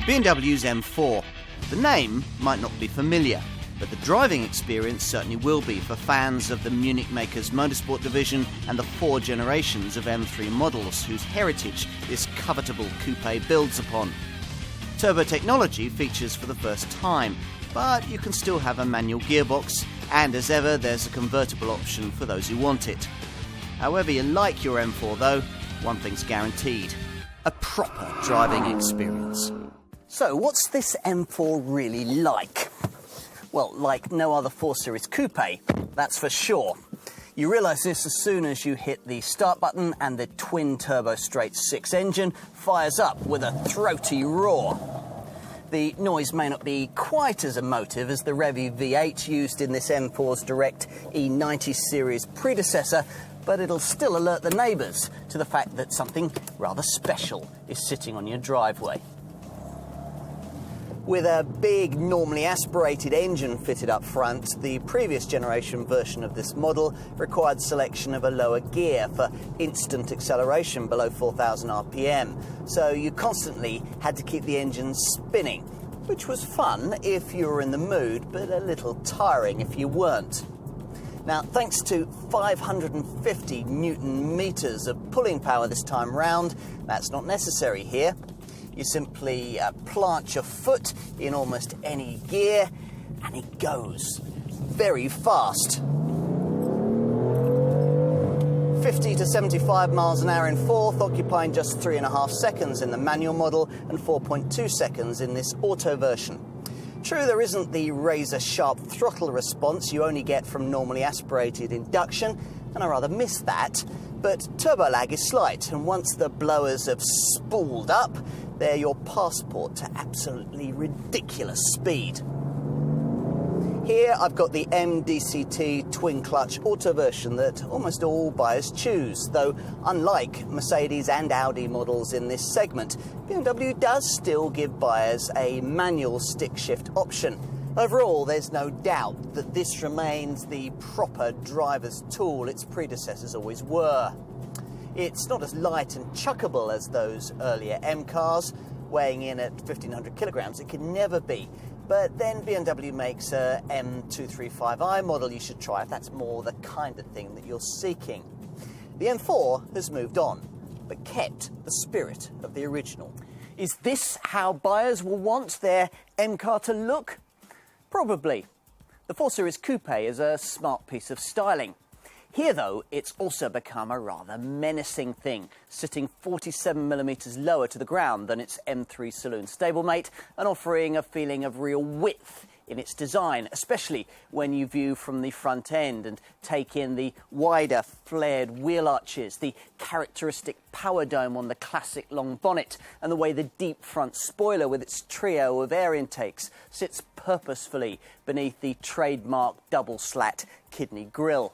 BMW's M4. The name might not be familiar, but the driving experience certainly will be for fans of the Munich maker's motorsport division and the 4 generations of M3 models whose heritage this covetable coupe builds upon. Turbo technology features for the first time, but you can still have a manual gearbox, and as ever there's a convertible option for those who want it. However you like your M4 though, one thing's guaranteed: a proper driving experience. So, what's this M4 really like? Well, like no other 4 Series coupe, that's for sure. You realise this as soon as you hit the start button and the twin-turbo straight-6 engine fires up with a throaty roar. The noise may not be quite as emotive as the Revvy V8 used in this M4's direct E90 series predecessor, but it'll still alert the neighbours to the fact that something rather special is sitting on your driveway. With a big, normally aspirated engine fitted up front, the previous generation version of this model required selection of a lower gear for instant acceleration below 4,000 RPM, so you constantly had to keep the engine spinning, which was fun if you were in the mood, but a little tiring if you weren't. Now, thanks to 550 Newton meters of pulling power this time round, that's not necessary here. You simply plant your foot in almost any gear, and it goes very fast. 50 to 75 miles an hour in fourth, occupying just 3.5 seconds in the manual model and 4.2 seconds in this auto version. True, there isn't the razor-sharp throttle response you only get from normally aspirated induction, and I rather miss that, but turbo lag is slight, and once the blowers have spooled up, they're your passport to absolutely ridiculous speed. Here I've got the MDCT twin-clutch auto version that almost all buyers choose, though unlike Mercedes and Audi models in this segment, BMW does still give buyers a manual stick-shift option. Overall, there's no doubt that this remains the proper driver's tool its predecessors always were. It's not as light and chuckable as those earlier M cars, weighing in at 1,500 kilograms. It could never be. But then BMW makes a M235i model you should try if that's more the kind of thing that you're seeking. The M4 has moved on, but kept the spirit of the original. Is this how buyers will want their M car to look? Probably. The 4 Series Coupe is a smart piece of styling. Here, though, it's also become a rather menacing thing, sitting 47mm lower to the ground than its M3 saloon stablemate and offering a feeling of real width in its design, especially when you view from the front end and take in the wider flared wheel arches, the characteristic power dome on the classic long bonnet, and the way the deep front spoiler with its trio of air intakes sits purposefully beneath the trademark double-slat kidney grille.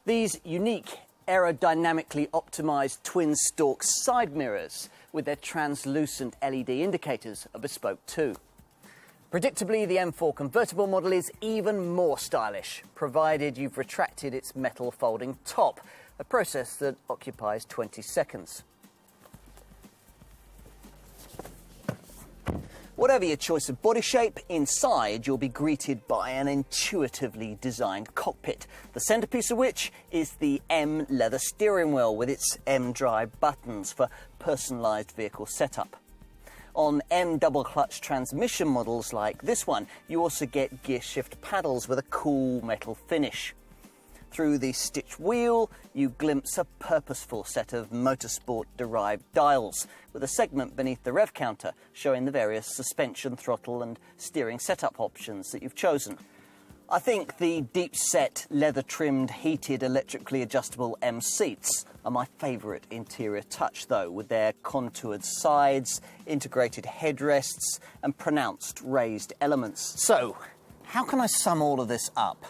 These unique, aerodynamically optimised twin-stalk side mirrors with their translucent LED indicators are bespoke too. Predictably, the M4 convertible model is even more stylish, provided you've retracted its metal folding top, a process that occupies 20 seconds. Whatever your choice of body shape, inside you'll be greeted by an intuitively designed cockpit, the centrepiece of which is the M leather steering wheel with its M drive buttons for personalised vehicle setup. On M double-clutch transmission models like this one, you also get gear shift paddles with a cool metal finish. Through the stitched wheel, you glimpse a purposeful set of motorsport-derived dials, with a segment beneath the rev counter showing the various suspension, throttle and steering setup options that you've chosen. I think the deep-set, leather-trimmed, heated, electrically adjustable M seats are my favourite interior touch, though, with their contoured sides, integrated headrests and pronounced raised elements. So, how can I sum all of this up?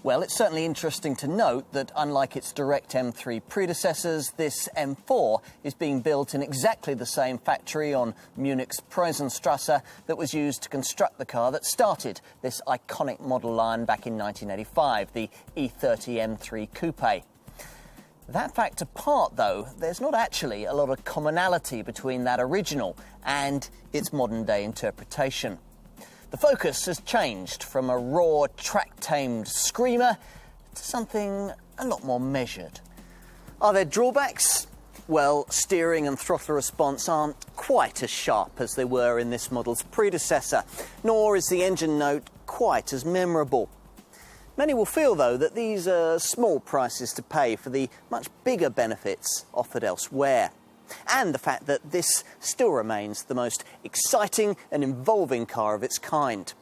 Well, it's certainly interesting to note that, unlike its direct M3 predecessors, this M4 is being built in exactly the same factory on Munich's Preußenstrasse that was used to construct the car that started this iconic model line back in 1985, the E30 M3 Coupe. That fact apart, though, there's not actually a lot of commonality between that original and its modern-day interpretation. The focus has changed from a raw, track-tamed screamer to something a lot more measured. Are there drawbacks? Well, steering and throttle response aren't quite as sharp as they were in this model's predecessor, nor is the engine note quite as memorable. Many will feel, though, that these are small prices to pay for the much bigger benefits offered elsewhere, and the fact that this still remains the most exciting and involving car of its kind.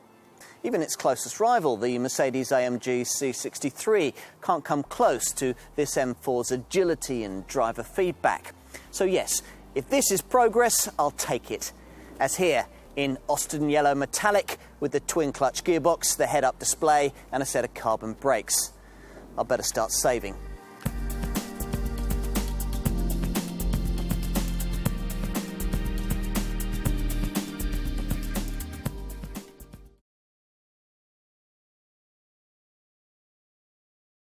Even its closest rival, the Mercedes-AMG C63, can't come close to this M4's agility and driver feedback. So yes, if this is progress, I'll take it. As here, in Austin Yellow Metallic, with the twin-clutch gearbox, the head-up display and a set of carbon brakes. I'll better start saving.